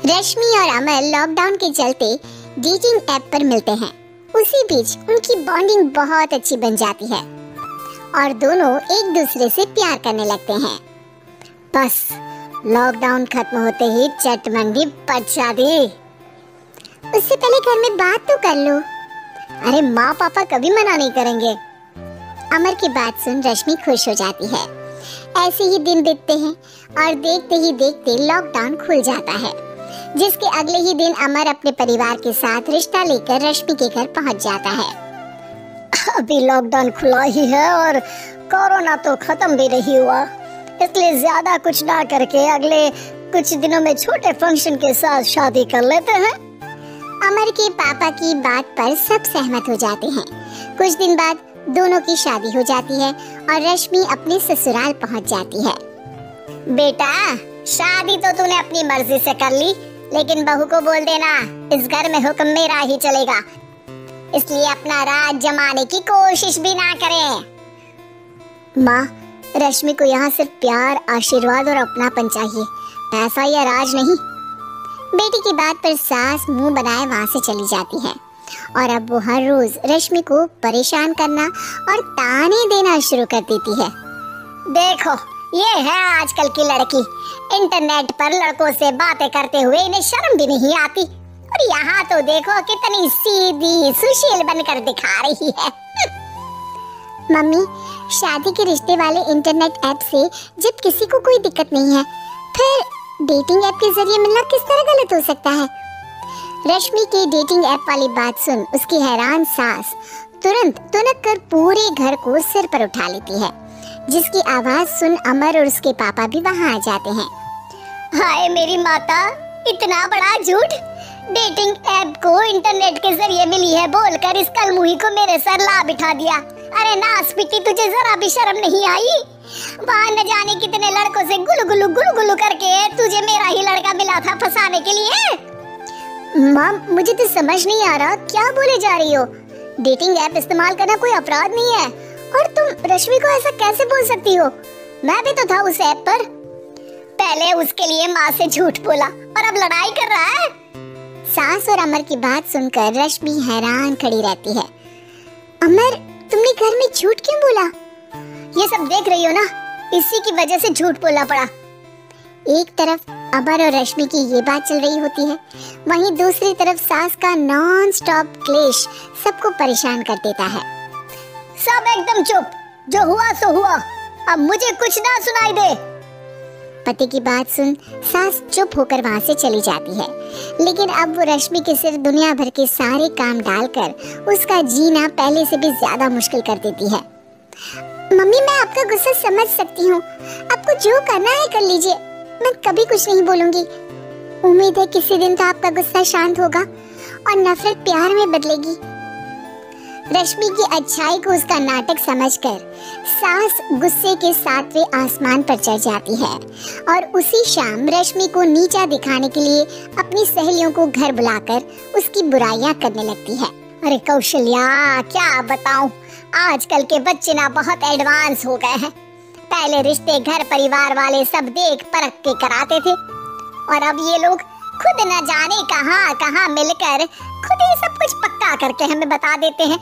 रश्मि और अमर लॉकडाउन के चलते डेटिंग ऐप पर मिलते हैं। उसी बीच उनकी बॉन्डिंग बहुत अच्छी बन जाती है और दोनों एक दूसरे से प्यार करने लगते हैं। बस लॉकडाउन खत्म होते ही चटमंडी पट शादी। उससे पहले घर में बात तो कर लो। अरे माँ पापा कभी मना नहीं करेंगे। अमर की बात सुन रश्मि खुश हो जाती है। ऐसे ही दिन बीतते हैं और देखते ही देखते लॉकडाउन खुल जाता है, जिसके अगले ही दिन अमर अपने परिवार के साथ रिश्ता लेकर रश्मि के घर पहुंच जाता है। अभी लॉकडाउन खुला ही है और कोरोना तो खत्म भी नहीं हुआ, इसलिए ज्यादा कुछ ना करके अगले कुछ दिनों में छोटे फंक्शन के साथ शादी कर लेते हैं। अमर के पापा की बात पर सब सहमत हो जाते हैं। कुछ दिन बाद दोनों की शादी हो जाती है और रश्मि अपने ससुराल पहुंच जाती है। बेटा, शादी तो तूने अपनी मर्जी से कर ली, लेकिन बहू को बोल देना इस घर में हुक्म मेरा ही चलेगा, इसलिए अपना राज जमाने की कोशिश भी ना करें। माँ, रश्मि को यहाँ सिर्फ प्यार, आशीर्वाद और अपनापन चाहिए, पैसा या राज नहीं। बेटी की बात पर सास मुंह बनाए वहाँ से चली जाती है और अब वो हर रोज रश्मि को परेशान करना और ताने देना शुरू कर देती है। देखो, ये है आजकल की लड़की, इंटरनेट पर लड़कों से बातें करते हुए इन्हें शर्म भी नहीं आती, और यहाँ तो देखो कितनी सीधी सुशील बनकर दिखा रही है। मम्मी, शादी के रिश्ते वाले इंटरनेट ऐप से जब किसी को कोई दिक्कत नहीं है, फिर डेटिंग ऐप के जरिए मिलना किस तरह गलत हो सकता है? रश्मि की डेटिंग ऐप वाली बात सुन उसकी हैरान सास तुरंत तुनक कर पूरे घर को सिर पर उठा लेती है, जिसकी आवाज सुन अमर और उसके पापा भी वहाँ आ जाते हैं। हाय मेरी माता, इतना बड़ा झूठ! डेटिंग ऐप को इंटरनेट के जरिए मिली है बोलकर इस कलमुही को मेरे सर ला बिठा दिया। अरे नासपीटी, तुझे जरा भी शर्म नहीं आई? वहाँ न जाने कितने लड़कों से गुलगुलू करके तुझे मेरा ही लड़का मिला था फंसाने के लिए। माँ, मुझे तो समझ नहीं आ रहा क्या बोले जा रही हो। डेटिंग ऐप इस्तेमाल करना कोई अपराध नहीं है, और तुम रश्मि को ऐसा कैसे बोल सकती हो? मैं भी तो था उस ऐप पर। पहले उसके लिए माँ से झूठ बोला और अब लड़ाई कर रहा है। सास और अमर की बात सुनकर रश्मि हैरान खड़ी रहती है। अमर, तुमने घर में झूठ क्यों बोला? ये सब देख रही हो ना, इसी की वजह से झूठ बोलना पड़ा। एक तरफ अमर और रश्मि की ये बात चल रही होती है, वहीं दूसरी तरफ सास का नॉन स्टॉप क्लेश सबको परेशान कर देता है। सब एकदम चुप, जो हुआ सो हुआ, अब मुझे कुछ ना सुनाई दे। पति की बात सुन सास चुप होकर वहाँ से चली जाती है, लेकिन अब वो रश्मि के सिर दुनिया भर के सारे काम डालकर उसका जीना पहले से भी ज्यादा मुश्किल कर देती है। मम्मी, मैं आपका गुस्सा समझ सकती हूँ, आपको जो करना है कर लीजिए, मैं कभी कुछ नहीं बोलूंगी। उम्मीद है किसी दिन तो आपका गुस्सा शांत होगा और नफरत प्यार में बदलेगी। रश्मि की अच्छाई को उसका नाटक समझकर सास गुस्से के 7वें आसमान पर चढ़ जाती है और उसी शाम रश्मि को नीचा दिखाने के लिए अपनी सहेलियों को घर बुलाकर उसकी बुराइयां करने लगती है। अरे कौशल्या, क्या बताऊं, आजकल के बच्चे ना बहुत एडवांस हो गए हैं। पहले रिश्ते घर परिवार वाले सब देख परख के कराते थे, और अब ये लोग खुद न जाने कहां कहां मिलकर खुद ही सब कुछ पक्का करके हमें बता देते हैं।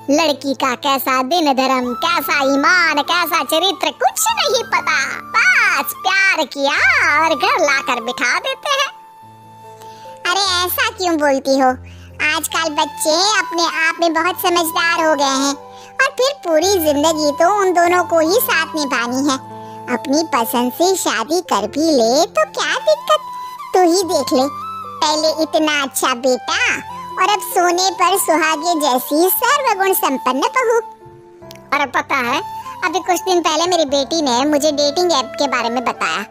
लड़की का कैसा दिन धर्म, कैसा ईमान, कैसा चरित्र कुछ नहीं पता, बस प्यार किया और घर लाकर बिठा देते हैं। अरे ऐसा क्यों बोलती हो? आजकल बच्चे अपने आप में बहुत समझदार हो गए हैं, और फिर पूरी जिंदगी तो उन दोनों को ही साथ निभानी है। अपनी पसंद से शादी कर भी ले तो क्या दिक्कत? तू ही देख ले, पहले इतना अच्छा बेटा और अब सोने पर सुहागे जैसी सर्वगुण संपन्न बहू। और पता है, अभी कुछ दिन पहले मेरी बेटी ने मुझे डेटिंग ऐप के बारे में बताया,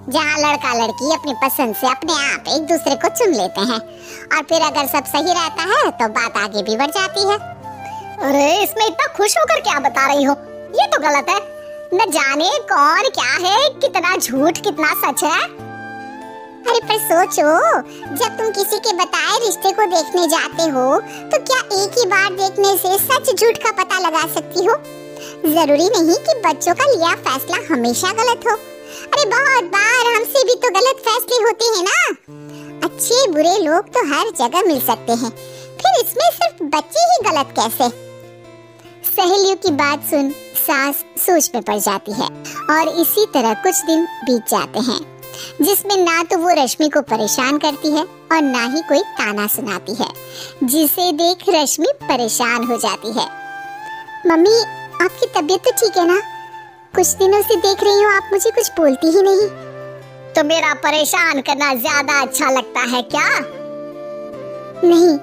जहाँ लड़का लड़की अपनी पसंद से अपने आप एक दूसरे को चुन लेते हैं, और फिर अगर सब सही रहता है तो बात आगे भी बढ़ जाती है। अरे इसमें इतना खुश होकर क्या बता रही हो? ये तो गलत है। न जाने कौन क्या है, कितना झूठ कितना सच है। अरे पर सोचो, जब तुम किसी के बताए रिश्ते को देखने जाते हो तो क्या एक ही बार देखने से सच झूठ का पता लगा सकती हो? जरूरी नहीं कि बच्चों का लिया फैसला हमेशा गलत हो। अरे बहुत बार हमसे भी तो गलत फैसले होते हैं ना। अच्छे बुरे लोग तो हर जगह मिल सकते हैं, फिर इसमें सिर्फ बच्चे ही गलत कैसे? सहेलियों की बात सुन सास सोच में पड़ जाती है और इसी तरह कुछ दिन बीत जाते हैं जिसमें ना तो वो रश्मि को परेशान करती है और ना ही कोई ताना सुनाती है, जिसे देख रश्मि परेशान हो जाती है। मम्मी, आपकी तबीयत तो ठीक है ना? कुछ दिनों से देख रही हूँ आप मुझे कुछ बोलती ही नहीं। तो मेरा परेशान करना ज्यादा अच्छा लगता है क्या? नहीं,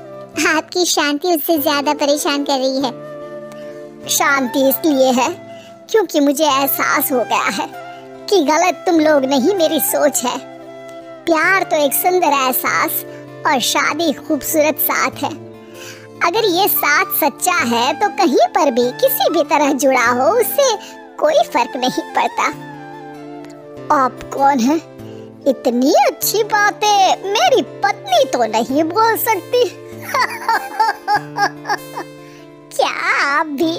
आपकी शांति उससे ज्यादा परेशान कर रही है। शांति इसलिए है क्योंकि मुझे एहसास हो गया है कि गलत तुम लोग नहीं, मेरी सोच है। प्यार तो एक सुंदर एहसास और शादी खूबसूरत साथ है। अगर ये साथ सच्चा है तो कहीं पर भी किसी भी तरह जुड़ा हो उससे कोई फर्क नहीं पड़ता। आप कौन है? इतनी अच्छी बातें मेरी पत्नी तो नहीं बोल सकती। क्या आप भी?